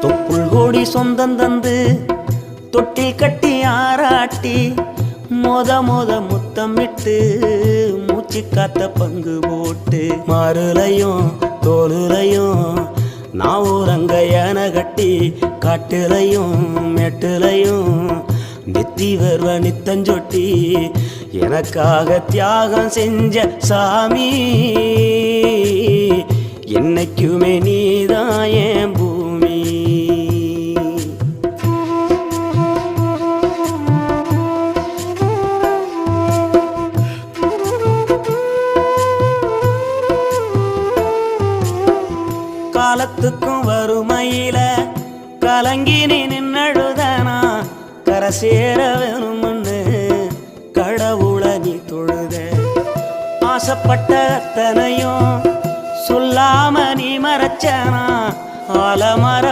தொப்புள் கோடி சொந்தம் தந்து தொட்டில் கட்டி ஆராட்டி மொத முத்தமிட்டு மூச்சு காத்த பங்கு போட்டு மாறுலையும் தோலுலையும் நான் ஊரங்க யானை கட்டி காட்டுலையும் மேட்டுலையும் நெத்தி வருவ நித்தஞ்சொட்டி எனக்காக தியாகம் செஞ்ச சாமி என்னைக்குமே நீதான் என் பூமி. காலத்துக்கும் வறுமையில கலங்கி நீ நின்னழுதனா கரை சேர வேணும்னு கடவுளை நீ தொழுத ஆசைப்பட்ட அத்தனையும் சொல்லாம நீ மறைச்சனா ஆலமரம்